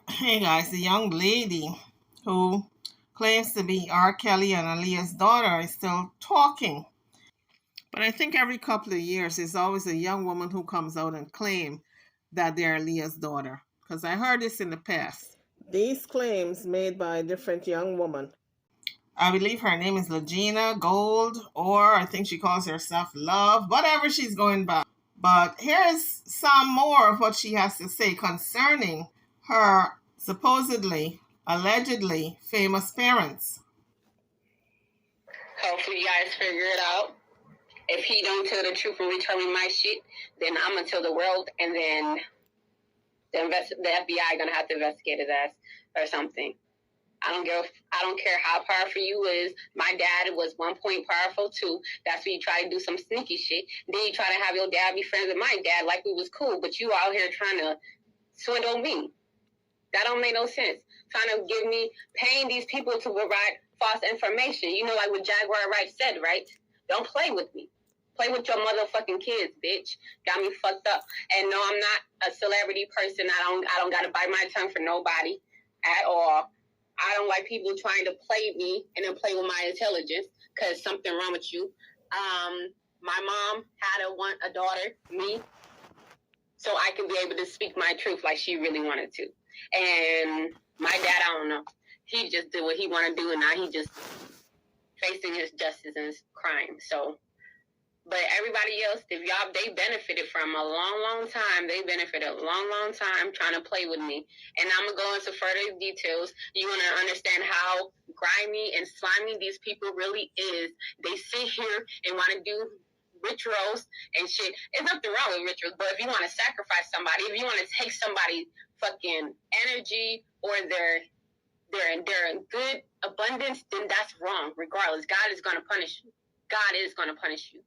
Hey guys, the young lady who claims to be R. Kelly and Aaliyah's daughter is still talking. But I think every couple of years there's always a young woman who comes out and claim that they're Aaliyah's daughter. Because I heard this in the past. These claims made by a different young woman. I believe her name is Legina Gold, or I think she calls herself Love, whatever she's going by. But here's some more of what she has to say concerning her supposedly, allegedly famous parents. Hopefully you guys figure it out. If he don't tell the truth and return me my shit, then I'm gonna tell the world, and then the FBI gonna have to investigate his ass or something. I don't care how powerful you is. My dad was 1 point powerful too. That's when you try to do some sneaky shit. Then you try to have your dad be friends with my dad like we was cool, but you out here trying to swindle me. That don't make no sense. Trying to give me, paying these people to provide false information. You know, like what Jaguar said, right? Don't play with me. Play with your motherfucking kids, bitch. Got me fucked up. And no, I'm not a celebrity person. I don't gotta bite my tongue for nobody at all. I don't like people trying to play me and then play with my intelligence because something wrong with you. My mom had a daughter, me, so I could be able to speak my truth like she really wanted to. And my dad, I don't know. He just did what he wanted to do, and now he just facing his justice and his crime. So, but everybody else, they benefited from a long time. They benefited a long time trying to play with me. And I'm going to go into further details. You want to understand how grimy and slimy these people really is. They sit here and want to do rituals and shit. There's nothing wrong with rituals, but if you want to sacrifice somebody, if you want to take somebody's fucking energy or their good abundance, then that's wrong. Regardless, God is going to punish you. God is going to punish you.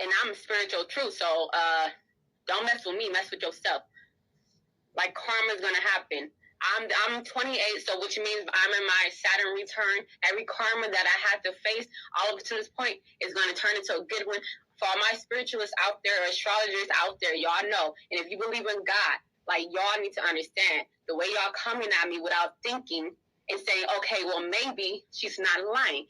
And I'm spiritual too, so don't mess with me. Mess with yourself. Like karma is going to happen. I'm 28, so which means I'm in my Saturn return. Every karma that I had to face, all up to this point, is going to turn into a good one. For all my spiritualists out there, astrologers out there, y'all know. And if you believe in God, like y'all need to understand the way y'all coming at me without thinking and saying, okay, well maybe she's not lying.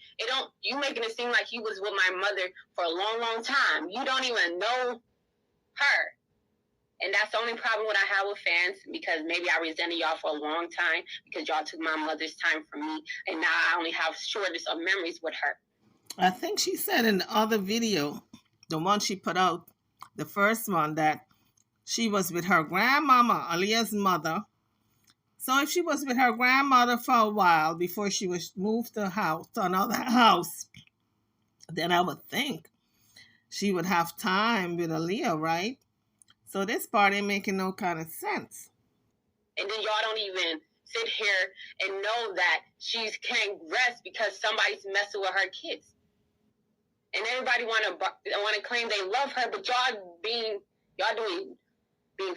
You making it seem like you was with my mother for a long time. You don't even know her. And that's the only problem what I have with fans, because maybe I resented y'all for a long time because y'all took my mother's time from me, and now I only have shortest of memories with her. I think she said in the other video, the one she put out, the first one, that she was with her grandmama, Aaliyah's mother. So if she was with her grandmother for a while before she was moved to another house, then I would think she would have time with Aaliyah, right? So this part ain't making no kind of sense. And then y'all don't even sit here and know that she can't rest because somebody's messing with her kids. And everybody want to claim they love her, but y'all being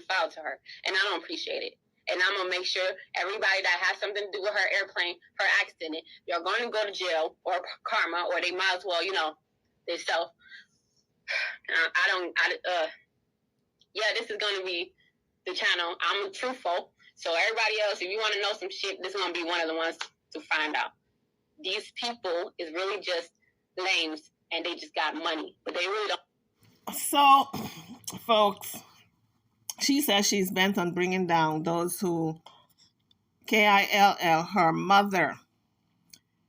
foul to her, and I don't appreciate it. And I'm gonna make sure everybody that has something to do with her airplane, her accident, you're going to go to jail or karma, or they might as well, they self. This is gonna be the channel. I'm truthful, so everybody else, if you want to know some shit, this is gonna be one of the ones to find out. These people is really just lames, and they just got money, but they really don't. So, folks, she says she's bent on bringing down those who KILL her mother,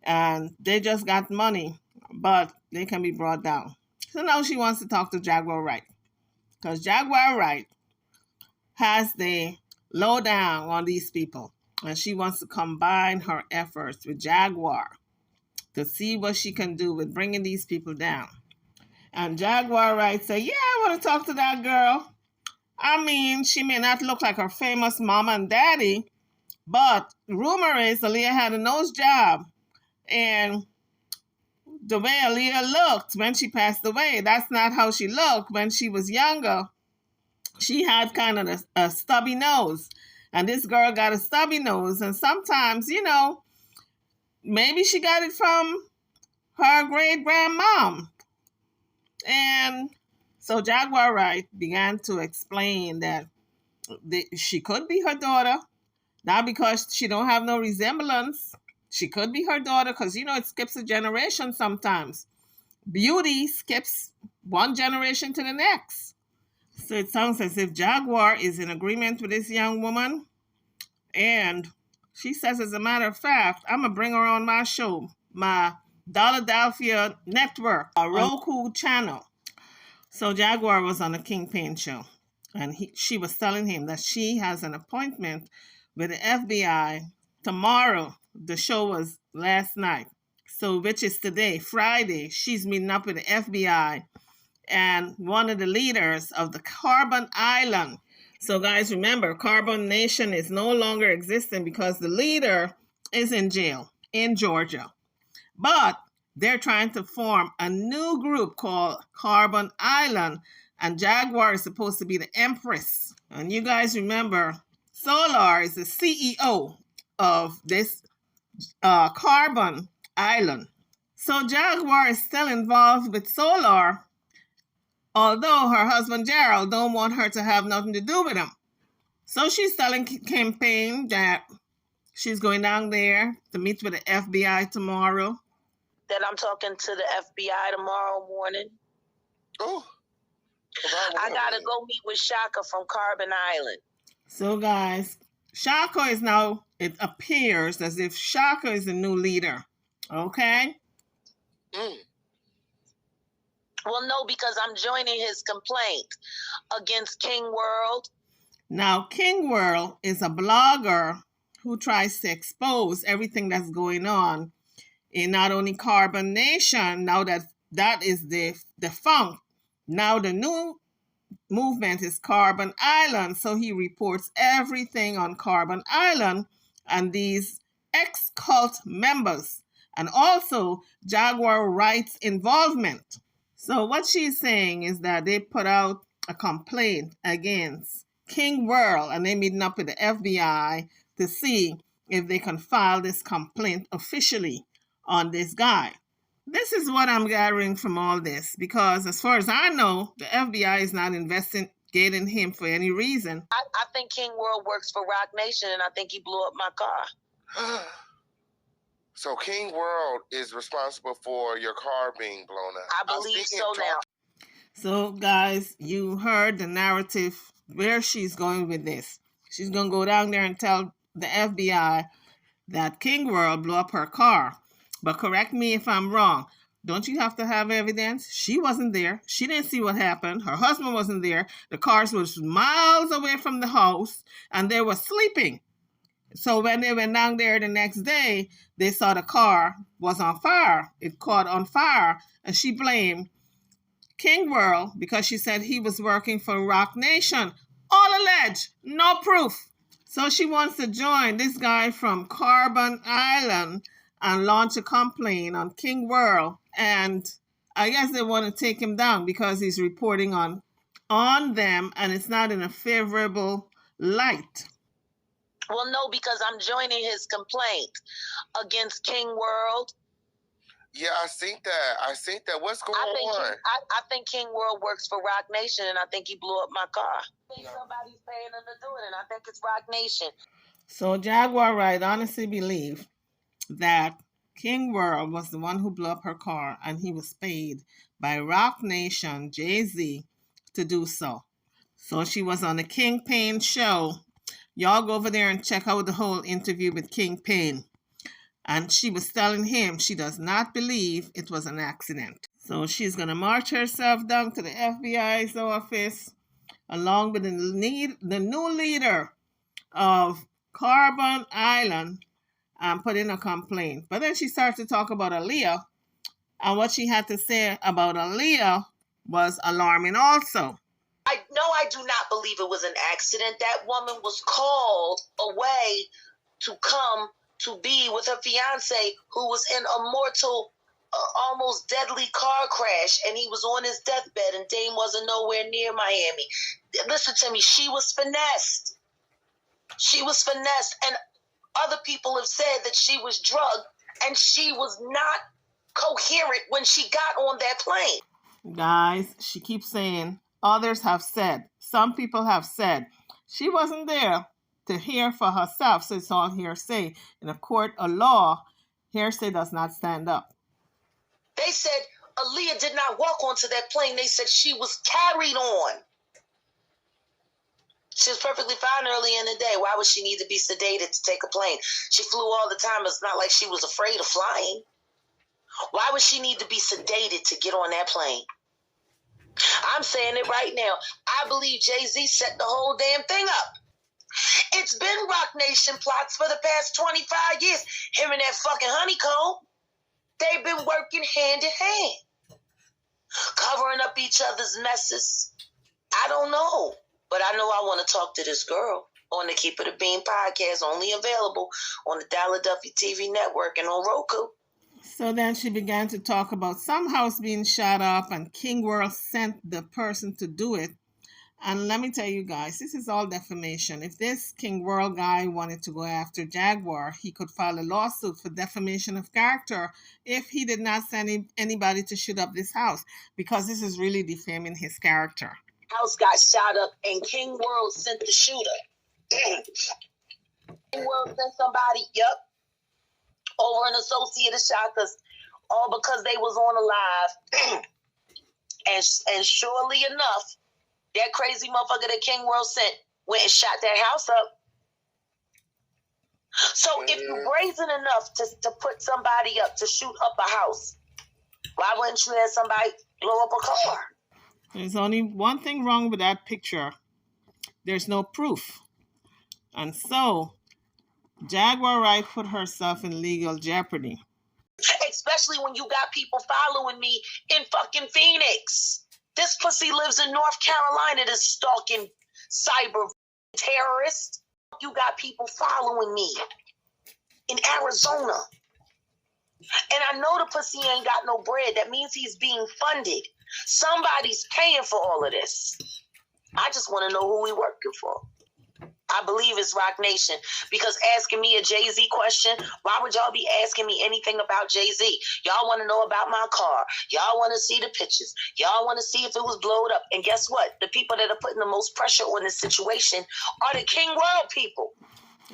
and they just got money, but they can be brought down. So now she wants to talk to Jaguar Wright, because Jaguar Wright has the lowdown on these people, and she wants to combine her efforts with Jaguar to see what she can do with bringing these people down. And Jaguar Wright said, yeah, I want to talk to that girl. I mean, she may not look like her famous mama and daddy, but rumor is Aaliyah had a nose job. And the way Aaliyah looked when she passed away, that's not how she looked when she was younger. She had kind of a stubby nose. And this girl got a stubby nose. And sometimes, maybe she got it from her great-grandmom. And so Jaguar Wright began to explain that she could be her daughter, Not because she don't have no resemblance. She could be her daughter because, it skips a generation sometimes. Beauty skips one generation to the next. So it sounds as if Jaguar is in agreement with this young woman. And she says, as a matter of fact, I'm going to bring her on my show, my Philadelphia network, a Roku channel. So Jaguar was on the Kingpin show. And she was telling him that she has an appointment with the FBI tomorrow. The show was last night. So, which is today, Friday. She's meeting up with the FBI and one of the leaders of the Carbon Island. So, guys, remember, Carbon Nation is no longer existing because the leader is in jail in Georgia. But they're trying to form a new group called Carbon Island, and Jaguar is supposed to be the empress. And you guys remember, Solar is the CEO of this Carbon Island. So Jaguar is still involved with Solar, although her husband Gerald don't want her to have nothing to do with him. So she's telling Campaign that she's going down there to meet with the FBI tomorrow. That I'm talking to the FBI tomorrow morning. Oh. I gotta go meet with Shaka from Carbon Island. So guys, Shaka is now, it appears as if Shaka is the new leader. Okay? Well, no, because I'm joining his complaint against King World. Now, King World is a blogger who tries to expose everything that's going on in not only Carbon Nation, now that is the defunct. Now the new movement is Carbon Island, so he reports everything on Carbon Island and these ex-cult members, and also Jaguar rights involvement. So what she's saying is that they put out a complaint against King World, and they're meeting up with the FBI to see if they can file this complaint officially on this guy. This is what I'm gathering from all this, because as far as I know, the FBI is not investigating him for any reason. I think King World works for Rock Nation, and I think he blew up my car. So King World is responsible for your car being blown up. I believe so now. So guys, you heard the narrative where she's going with this. She's going to go down there and tell the FBI that King World blew up her car. But correct me if I'm wrong. Don't you have to have evidence? She wasn't there. She didn't see what happened. Her husband wasn't there. The cars was miles away from the house, and they were sleeping. So when they went down there the next day, they saw the car was on fire. It caught on fire, and she blamed King World because she said he was working for Rock Nation. All alleged, no proof. So she wants to join this guy from Carbon Island and launch a complaint on King World. And I guess they want to take him down because he's reporting on them, and it's not in a favorable light. Well, no, because I'm joining his complaint against King World. Yeah, I think that. What's going on? I think King World works for Rock Nation, and I think he blew up my car. I think somebody's paying him to do it, and I think it's Rock Nation. So Jaguar Wright honestly believed that King World was the one who blew up her car, and he was paid by Rock Nation, Jay-Z, to do so. So she was on the Kingpin show. Y'all go over there and check out the whole interview with Kingpin. And she was telling him she does not believe it was an accident. So she's going to march herself down to the FBI's office along with the new leader of Carbon Island and put in a complaint. But then she started to talk about Aaliyah, and what she had to say about Aaliyah was alarming also. I do not believe it was an accident. That woman was called away to come to be with her fiance, who was in a mortal, almost deadly car crash, and he was on his deathbed, and Dame wasn't nowhere near Miami. Listen to me, she was finessed. She was finessed, and other people have said that she was drugged, and she was not coherent when she got on that plane. Guys, she keeps saying, others have said, some people have said. She wasn't there. to hear for herself. So it's all hearsay. In a court of law, hearsay does not stand up. They said Aaliyah did not walk onto that plane. They said she was carried on. She was perfectly fine early in the day. Why would she need to be sedated to take a plane? She flew all the time. It's not like she was afraid of flying. Why would she need to be sedated to get on that plane? I'm saying it right now. I believe Jay-Z set the whole damn thing up. It's been Rock Nation plots for the past 25 years. Him and that fucking Honeycomb. They've been working hand in hand. Covering up each other's messes. I don't know. But I know I want to talk to this girl on the Keep It a Bean podcast, only available on the Dollar Duffy TV network and on Roku. So then she began to talk about some house being shot up and King World sent the person to do it. And let me tell you guys, this is all defamation. If this King World guy wanted to go after Jaguar, he could file a lawsuit for defamation of character if he did not send anybody to shoot up this house, because this is really defaming his character. House got shot up and King World sent the shooter. King World sent somebody, over an Associated Shockers, all because they was on a live. and surely enough, that crazy motherfucker that King World sent went and shot that house up. So if you're brazen enough to put somebody up, to shoot up a house, why wouldn't you have somebody blow up a car? There's only one thing wrong with that picture. There's no proof. And so, Jaguar Wright put herself in legal jeopardy. Especially when you got people following me in fucking Phoenix. This pussy lives in North Carolina, this stalking cyber terrorist. You got people following me in Arizona. And I know the pussy ain't got no bread. That means he's being funded. Somebody's paying for all of this. I just want to know who we working for. I believe it's Rock Nation, because asking me a Jay-Z question, why would y'all be asking me anything about Jay-Z? Y'all want to know about my car. Y'all want to see the pictures. Y'all want to see if it was blown up. And guess what? The people that are putting the most pressure on this situation are the King World people.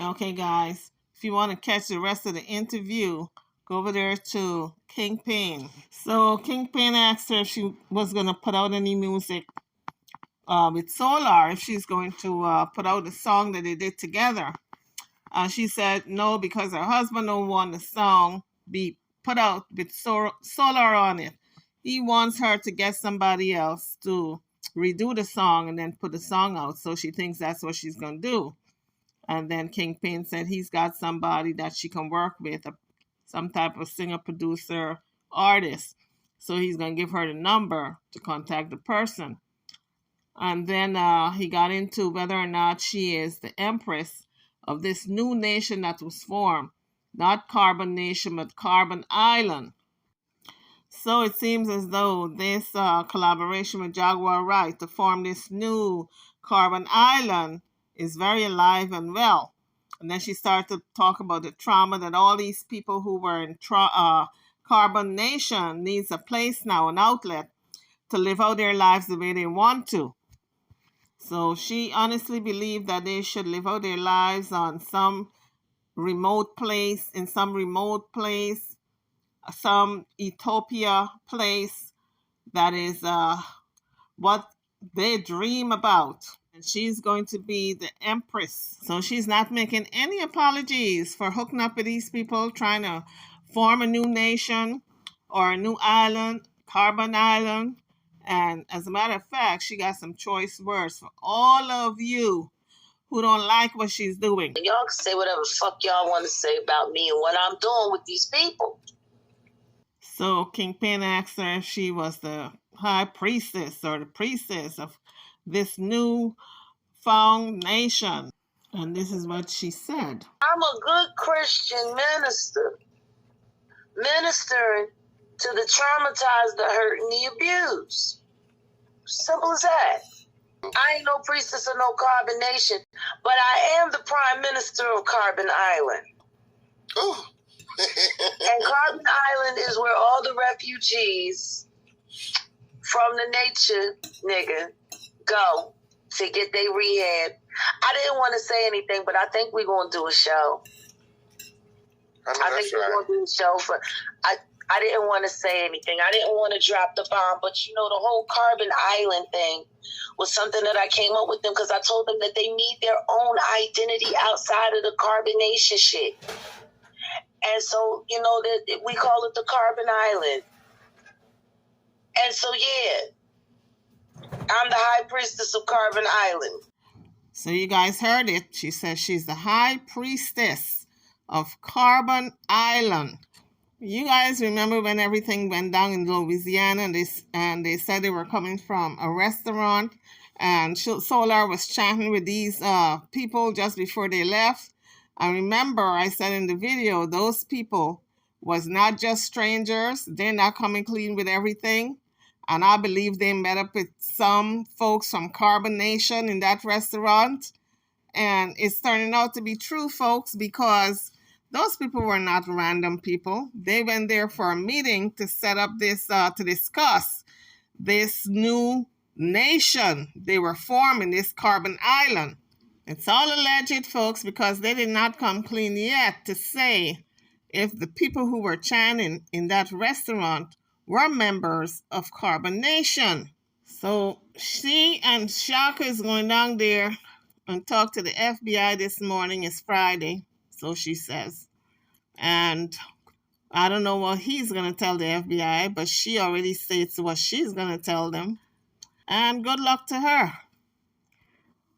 Okay, guys, if you want to catch the rest of the interview, go over there to Kingpin. So Kingpin asked her if she was going to put out any music with Solar, if she's going to put out a song that they did together. She said no, because her husband don't want the song be put out with Solar on it. He wants her to get somebody else to redo the song and then put the song out. So she thinks that's what she's going to do. And then Kingpin said he's got somebody that she can work with, some type of singer, producer, artist. So he's going to give her the number to contact the person. And then he got into whether or not she is the empress of this new nation that was formed. Not Carbon Nation, but Carbon Island. So it seems as though this collaboration with Jaguar Wright to form this new Carbon Island is very alive and well. And then she started to talk about the trauma that all these people who were in Carbon Nation needs a place now, an outlet, to live out their lives the way they want to. So she honestly believed that they should live out their lives on some remote place, some utopia place that is what they dream about. And she's going to be the empress. So she's not making any apologies for hooking up with these people, trying to form a new nation or a new island, Carbon Island. And as a matter of fact, she got some choice words for all of you who don't like what she's doing. Y'all can say whatever the fuck y'all want to say about me and what I'm doing with these people. So Kingpin asked her if she was the high priestess or the priestess of this new found nation. And this is what she said. I'm a good Christian minister, ministering to the traumatized, the hurt, and the abused. Simple as that. I ain't no priestess of no Carbon Nation, but I am the prime minister of Carbon Island. Ooh. And Carbon Island is where all the refugees from the nature nigga go to get their rehab. I didn't want to say anything, but I think we're going to do a show. I think we're going to do a show for. I didn't want to say anything. I didn't want to drop the bomb, but the whole Carbon Island thing was something that I came up with them because I told them that they need their own identity outside of the carbonation shit. And so, that we call it the Carbon Island. And so, yeah, I'm the high priestess of Carbon Island. So you guys heard it. She says she's the high priestess of Carbon Island. You guys remember when everything went down in Louisiana and they said they were coming from a restaurant and Solar was chatting with these people just before they left. I remember I said in the video, those people was not just strangers. They're not coming clean with everything. And I believe they met up with some folks from Carbonation in that restaurant. And it's turning out to be true, folks, because those people were not random people. They went there for a meeting to set up this, to discuss this new nation they were forming, this Carbon Island. It's all alleged, folks, because they did not come clean yet to say if the people who were chanting in that restaurant were members of Carbonation. So she and Shaka is going down there and talk to the FBI this morning. It's Friday, so she says. And I don't know what he's going to tell the FBI, but she already states what she's going to tell them. And good luck to her.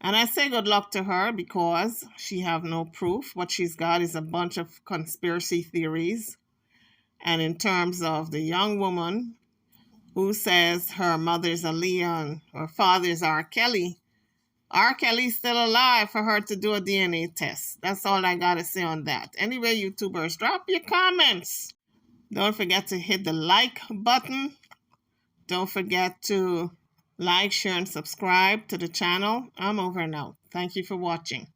And I say good luck to her because she have no proof. What she's got is a bunch of conspiracy theories. And in terms of the young woman who says her mother's Aaliyah and her father's R. Kelly's still alive for her to do a DNA test. That's all I got to say on that. Anyway, YouTubers, drop your comments. Don't forget to hit the like button. Don't forget to like, share, and subscribe to the channel. I'm over and out. Thank you for watching.